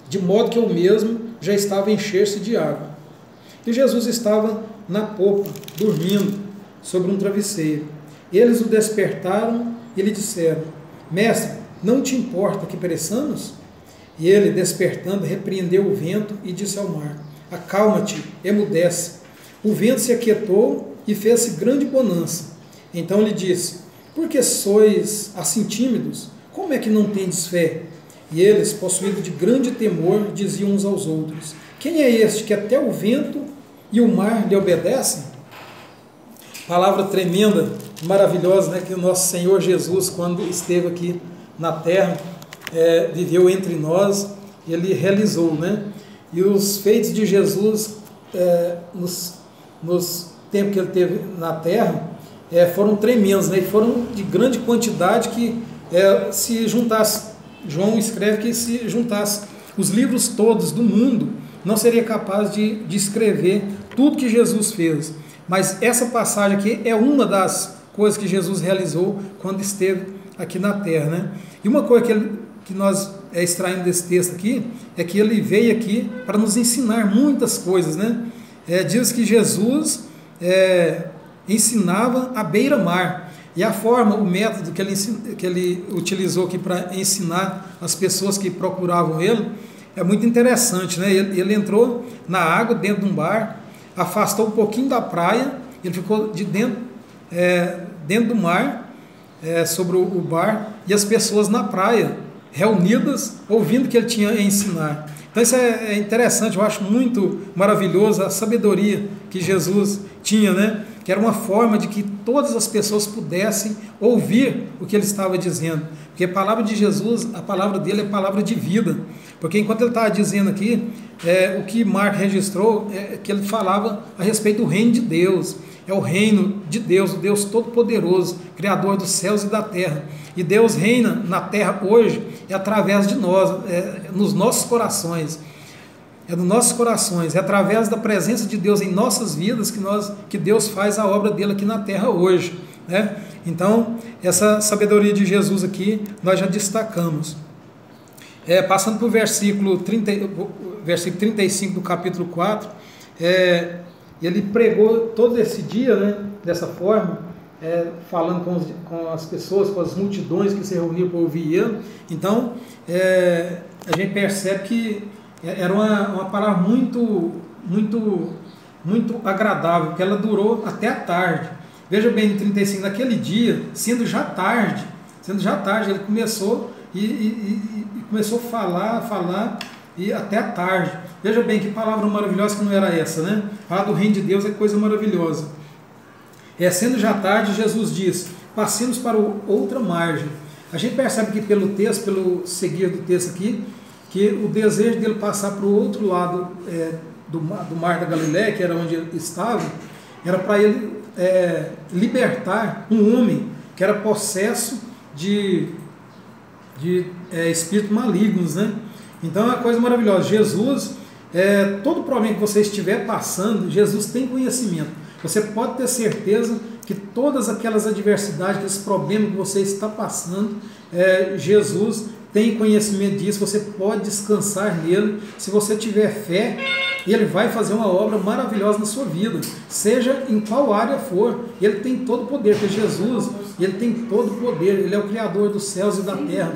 de modo que o mesmo já estava a encher-se de água. E Jesus estava na popa, dormindo, sobre um travesseiro. Eles o despertaram e lhe disseram: Mestre, não te importa que pereçamos? E ele, despertando, repreendeu o vento e disse ao mar: Acalma-te, emudece. O vento se aquietou e fez-se grande bonança. Então lhe disse: Por que sois assim tímidos? Como é que não tendes fé? E eles, possuídos de grande temor, diziam uns aos outros: Quem é este que até o vento e o mar lhe obedecem? Palavra tremenda, maravilhosa, né, que o nosso Senhor Jesus, quando esteve aqui na terra, viveu entre nós, ele realizou, né? E os feitos de Jesus nos tempos que ele teve na terra foram tremendos, né? E foram de grande quantidade que se juntasse, João escreve que se juntasse os livros todos do mundo, não seria capaz de escrever tudo que Jesus fez. Mas essa passagem aqui é uma das coisas que Jesus realizou quando esteve aqui na terra, né? E uma coisa que nós extraímos desse texto aqui é que ele veio aqui para nos ensinar muitas coisas, né? Diz que Jesus ensinava à beira-mar. E a forma, o método que ele utilizou aqui para ensinar as pessoas que procuravam ele é muito interessante, né? Ele entrou na água dentro de um barco, afastou um pouquinho da praia, ele ficou dentro do mar, sobre o barco, e as pessoas na praia, reunidas, ouvindo o que ele tinha a ensinar. Então isso é interessante, eu acho muito maravilhoso a sabedoria que Jesus tinha, né? Que era uma forma de que todas as pessoas pudessem ouvir o que ele estava dizendo. Porque a palavra de Jesus, a palavra dele é palavra de vida. Porque enquanto ele estava dizendo aqui, o que Marcos registrou é que ele falava a respeito do reino de Deus. É o reino de Deus, o Deus Todo-Poderoso, Criador dos céus e da terra. E Deus reina na terra hoje, através de nós, nos nossos corações. É nos nossos corações, é através da presença de Deus em nossas vidas que Deus faz a obra dele aqui na terra hoje, né? Então, essa sabedoria de Jesus aqui, nós já destacamos. Passando para o versículo 35 do capítulo 4, ele pregou todo esse dia, né, dessa forma, falando com as pessoas, com as multidões que se reuniam para ouvir ele. Então, a gente percebe que era uma palavra muito, muito, muito agradável, porque ela durou até a tarde. Veja bem, em 35, naquele dia, sendo já tarde, ele começou e começou a falar e até a tarde. Veja bem, que palavra maravilhosa que não era essa, né? Falar do reino de Deus é coisa maravilhosa. Sendo já tarde, Jesus diz: passemos para outra margem. A gente percebe que pelo texto, pelo seguir do texto aqui, que o desejo dele passar para o outro lado do mar da Galileia, que era onde ele estava, era para ele libertar um homem que era possesso de espíritos malignos, né? Então é uma coisa maravilhosa. Jesus, todo problema que você estiver passando, Jesus tem conhecimento. Você pode ter certeza que todas aquelas adversidades, aqueles problemas que você está passando, Jesus tem conhecimento disso, você pode descansar nele. Se você tiver fé, ele vai fazer uma obra maravilhosa na sua vida, seja em qual área for. Ele tem todo o poder, porque Jesus, ele tem todo o poder, ele é o Criador dos céus e da terra.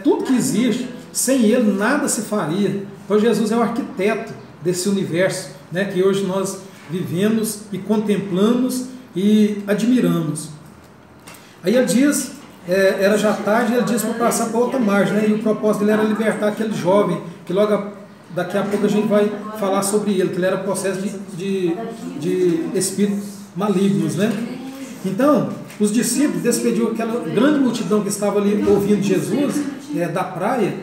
Tudo que existe, sem ele nada se faria. Então Jesus é o arquiteto desse universo, né, que hoje nós vivemos e contemplamos e admiramos. Aí ele diz, era já tarde, ele diz para passar para outra margem, né? E o propósito dele era libertar aquele jovem, que logo daqui a pouco a gente vai falar sobre ele, que ele era possesso de espíritos malignos, né? Então, os discípulos despediram aquela grande multidão que estava ali ouvindo Jesus da praia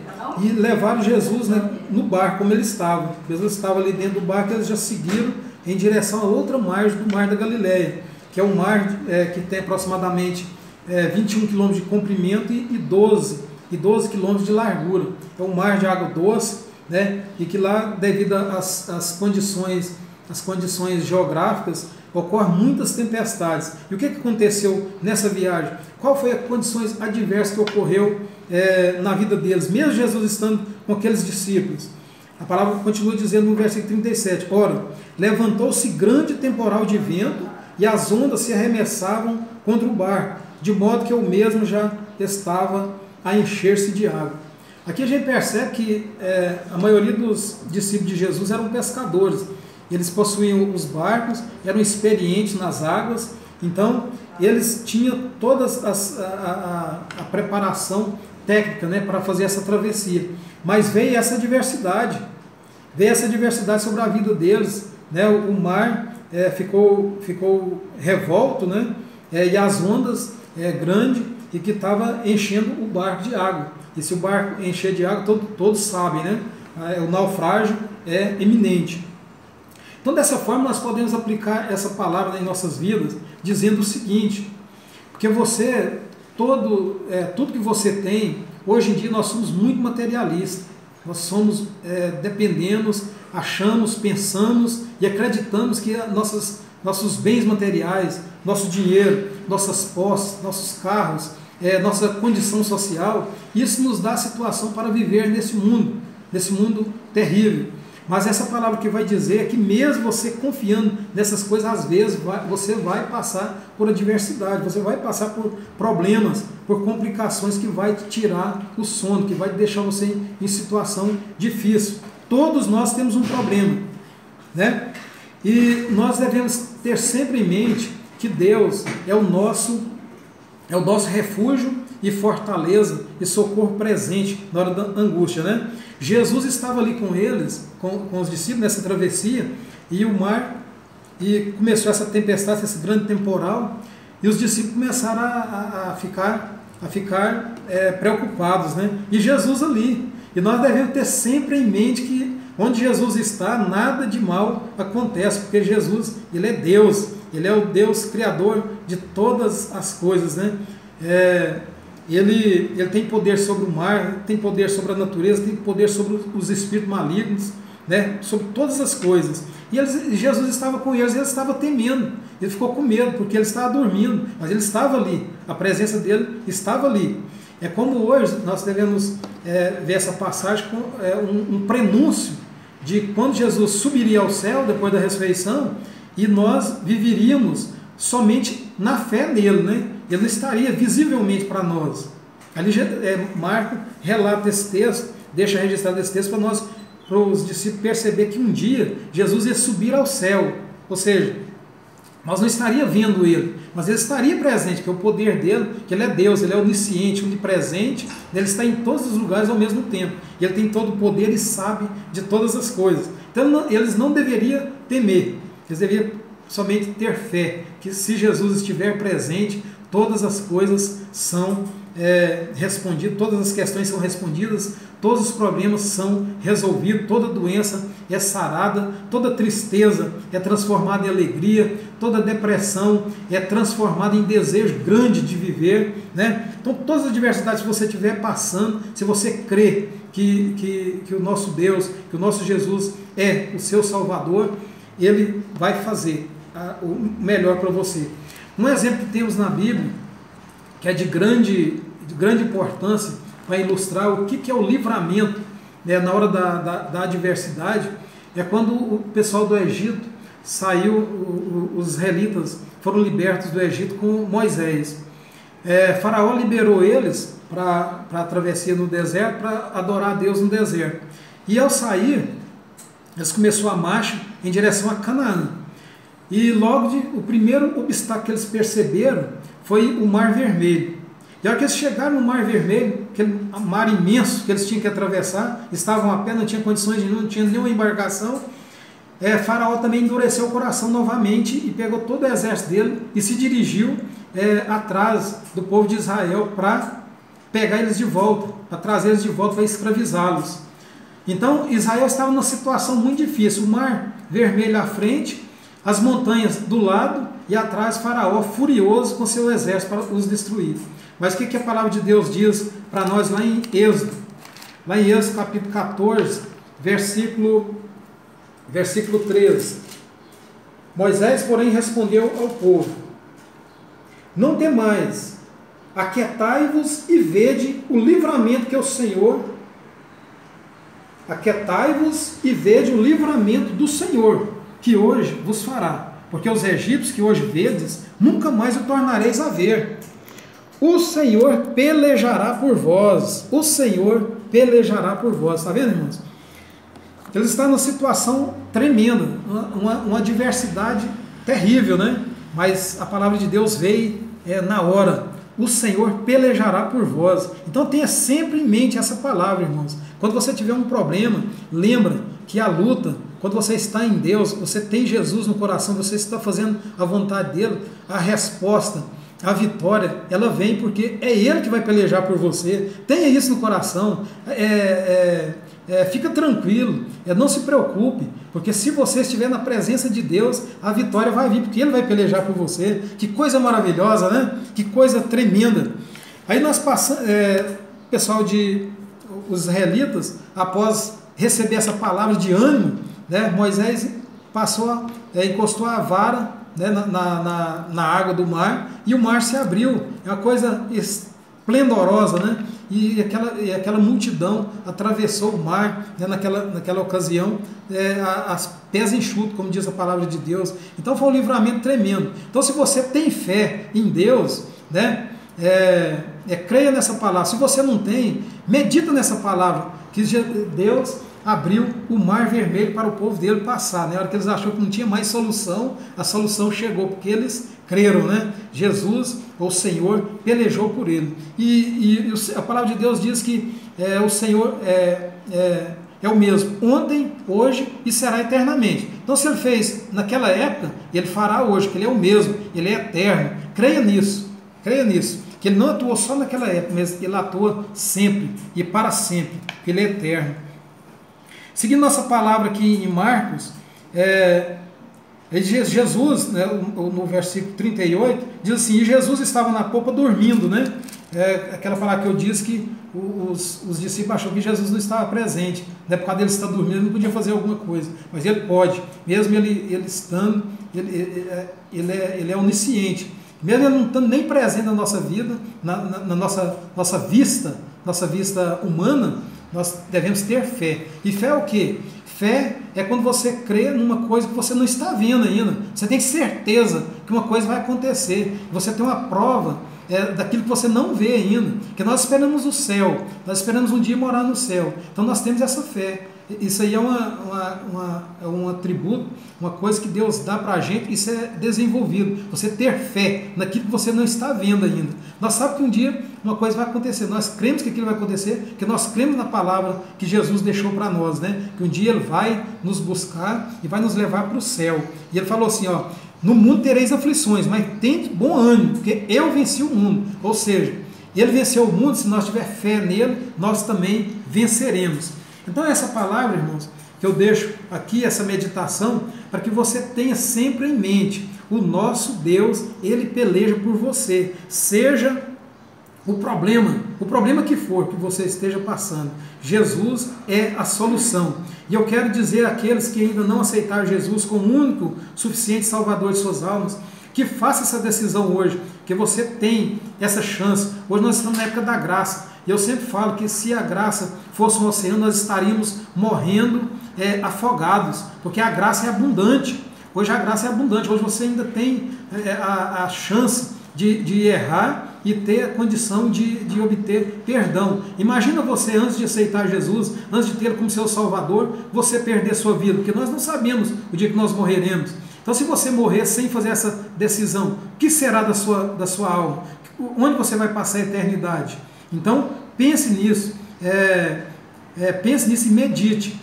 e levaram Jesus, né, no barco como ele estava. Jesus estava ali dentro do barco, eles já seguiram em direção a outra margem do mar da Galileia, que é um mar que tem aproximadamente 21 quilômetros de comprimento e 12 quilômetros de largura. É um mar de água doce, né? E que lá, devido às condições as condições geográficas, ocorrem muitas tempestades. E o que aconteceu nessa viagem? Qual foi as condições adversas que ocorreu na vida deles, mesmo Jesus estando com aqueles discípulos? A palavra continua dizendo no versículo 37, ora, levantou-se grande temporal de vento e as ondas se arremessavam contra o barco, de modo que o mesmo já estava a encher-se de água. Aqui a gente percebe que a maioria dos discípulos de Jesus eram pescadores. Eles possuíam os barcos, eram experientes nas águas, então eles tinham toda a preparação técnica, né, para fazer essa travessia. Mas veio essa diversidade sobre a vida deles, né? O mar ficou revolto, né? E as ondas grandes e que estava enchendo o barco de água. E se o barco encher de água, todos sabem, né? O naufrágio é iminente. Então, dessa forma, nós podemos aplicar essa palavra em nossas vidas, dizendo o seguinte, porque tudo que você tem, hoje em dia nós somos muito materialistas, nós somos dependemos, achamos, pensamos e acreditamos que nossos bens materiais, nosso dinheiro, nossas posses, nossos carros, nossa condição social, isso nos dá a situação para viver nesse mundo terrível. Mas essa palavra que vai dizer é que mesmo você confiando nessas coisas, às vezes você vai passar por adversidade, você vai passar por problemas, por complicações que vai te tirar o sono, que vai deixar você em situação difícil. Todos nós temos um problema, né? E nós devemos ter sempre em mente que Deus é o nosso refúgio e fortaleza e socorro presente na hora da angústia, né? Jesus estava ali com eles, com os discípulos nessa travessia, e o mar, e começou essa tempestade, esse grande temporal, e os discípulos começaram a ficar preocupados, né? E Jesus ali. E nós devemos ter sempre em mente que onde Jesus está, nada de mal acontece, porque Jesus, Ele é Deus, Ele é o Deus Criador de todas as coisas, né? Ele tem poder sobre o mar, tem poder sobre a natureza, tem poder sobre os espíritos malignos, né? Sobre todas as coisas. E Jesus estava com eles, ele estava temendo, ele ficou com medo, porque ele estava dormindo, mas ele estava ali, a presença dele estava ali. É como hoje nós devemos ver essa passagem com um prenúncio de quando Jesus subiria ao céu depois da ressurreição, e nós viveríamos somente na fé nele, né? Ele não estaria visivelmente para nós. Ali Marco relata esse texto, deixa registrado esse texto para os discípulos perceber que um dia Jesus ia subir ao céu, ou seja, nós não estaríamos vendo ele, mas ele estaria presente, porque o poder dele, que ele é Deus, ele é onisciente, onipresente, ele está em todos os lugares ao mesmo tempo, e ele tem todo o poder e sabe de todas as coisas. Então eles não deveriam temer, eles deveriam somente ter fé, que se Jesus estiver presente, todas as coisas são respondidas, todas as questões são respondidas, todos os problemas são resolvidos, toda doença é sarada, toda tristeza é transformada em alegria, toda depressão é transformada em desejo grande de viver, né? Então todas as adversidades que você estiver passando, se você crê que o nosso Deus, que o nosso Jesus é o seu Salvador, Ele vai fazer o melhor para você. Um exemplo que temos na Bíblia, que é de grande importância para ilustrar o que é o livramento, né, na hora da adversidade, é quando o pessoal do Egito saiu, os israelitas foram libertos do Egito com Moisés. Faraó liberou eles para a travessia no deserto, para adorar a Deus no deserto. E ao sair, eles começaram a marcha em direção a Canaã. E logo o primeiro obstáculo que eles perceberam foi o Mar Vermelho. E a hora que eles chegaram no Mar Vermelho, aquele mar imenso que eles tinham que atravessar, estavam a pé, não tinha condições de não tinha nenhuma embarcação, Faraó também endureceu o coração novamente e pegou todo o exército dele e se dirigiu atrás do povo de Israel para pegar eles de volta, para trazer eles de volta, para escravizá-los. Então Israel estava numa situação muito difícil, o Mar Vermelho à frente, as montanhas do lado e atrás Faraó furioso com seu exército para os destruir. Mas o que a palavra de Deus diz para nós lá em Êxodo? Lá em Êxodo capítulo 14, versículo 13. Moisés, porém, respondeu ao povo: não temais, aquietai-vos e vede o livramento que o Senhor, aquietai-vos e vede o livramento do Senhor, que hoje vos fará. Porque os egípcios que hoje vedes, nunca mais o tornareis a ver. O Senhor pelejará por vós. O Senhor pelejará por vós. Está vendo, irmãos? Eles estão numa situação tremenda, uma adversidade terrível, né? Mas a palavra de Deus veio na hora. O Senhor pelejará por vós. Então tenha sempre em mente essa palavra, irmãos. Quando você tiver um problema, lembra que a luta, quando você está em Deus, você tem Jesus no coração, você está fazendo a vontade dele, a resposta, a vitória, ela vem porque é Ele que vai pelejar por você. Tenha isso no coração. Fica tranquilo, não se preocupe, porque se você estiver na presença de Deus, a vitória vai vir, porque Ele vai pelejar por você. Que coisa maravilhosa, né? Que coisa tremenda. Aí nós passamos, pessoal os israelitas, após receber essa palavra de ânimo, né, Moisés encostou a vara, né, na água do mar, e o mar se abriu. É uma coisa esplendorosa, né? E aquela multidão atravessou o mar, né, naquela ocasião, as pés enxutos, como diz a palavra de Deus. Então foi um livramento tremendo. Então, se você tem fé em Deus, né, creia nessa palavra. Se você não tem, medita nessa palavra, que Deus abriu o mar vermelho para o povo dele passar. Na hora que eles acharam que não tinha mais solução, a solução chegou, porque eles creram, né? Jesus, o Senhor, pelejou por ele. E a palavra de Deus diz que o Senhor é o mesmo, ontem, hoje e será eternamente. Então, se Ele fez naquela época, Ele fará hoje, que Ele é o mesmo, Ele é eterno. Creia nisso, que Ele não atuou só naquela época, mas Ele atua sempre e para sempre, que Ele é eterno. Seguindo nossa palavra aqui em Marcos, Jesus, né, no versículo 38, diz assim: e Jesus estava na popa dormindo, né? Aquela palavra que eu disse que os discípulos acharam que Jesus não estava presente, né, por causa dele estar dormindo, ele não podia fazer alguma coisa, mas ele pode, mesmo ele estando, ele é onisciente, mesmo ele não estando nem presente na nossa vida, na nossa vista humana, nós devemos ter fé. E fé é o quê? Fé é quando você crê numa coisa que você não está vendo ainda. Você tem certeza que uma coisa vai acontecer. Você tem uma prova daquilo que você não vê ainda. Porque nós esperamos o céu. Nós esperamos um dia morar no céu. Então nós temos essa fé. Isso aí é um atributo, uma coisa que Deus dá para a gente, isso é desenvolvido. Você ter fé naquilo que você não está vendo ainda. Nós sabemos que um dia uma coisa vai acontecer, nós cremos que aquilo vai acontecer, porque nós cremos na palavra que Jesus deixou para nós, né? Que um dia Ele vai nos buscar e vai nos levar para o céu. E Ele falou assim, ó: no mundo tereis aflições, mas tende bom ânimo, porque eu venci o mundo. Ou seja, Ele venceu o mundo, se nós tiver fé nele, nós também venceremos. Então essa palavra, irmãos, que eu deixo aqui, essa meditação, para que você tenha sempre em mente, o nosso Deus, Ele peleja por você, seja o problema que for que você esteja passando, Jesus é a solução. E eu quero dizer àqueles que ainda não aceitaram Jesus como único, suficiente Salvador de suas almas, que faça essa decisão hoje, que você tem essa chance. Hoje nós estamos na época da graça, e eu sempre falo que se a graça fosse um oceano, nós estaríamos morrendo afogados, porque a graça é abundante. Hoje a graça é abundante, hoje você ainda tem a chance de errar e ter a condição de obter perdão. Imagina você, antes de aceitar Jesus, antes de tê-lo como seu Salvador, você perder sua vida, porque nós não sabemos o dia que nós morreremos. Então, se você morrer sem fazer essa decisão, o que será da sua alma? Onde você vai passar a eternidade? Então, pense nisso, e medite.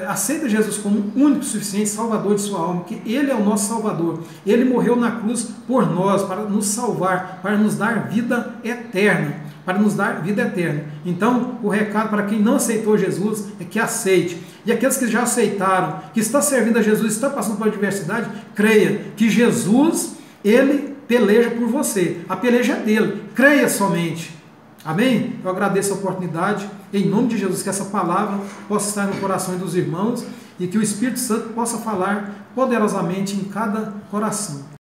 Aceita Jesus como um único, suficiente Salvador de sua alma, que Ele é o nosso Salvador. Ele morreu na cruz por nós, para nos salvar, para nos dar vida eterna. Então, o recado para quem não aceitou Jesus é que aceite. E aqueles que já aceitaram, que está servindo a Jesus, está passando por adversidade, creia que Jesus, Ele peleja por você. A peleja é dele. Creia somente. Amém? Eu agradeço a oportunidade, em nome de Jesus, que essa palavra possa estar no coração dos irmãos e que o Espírito Santo possa falar poderosamente em cada coração.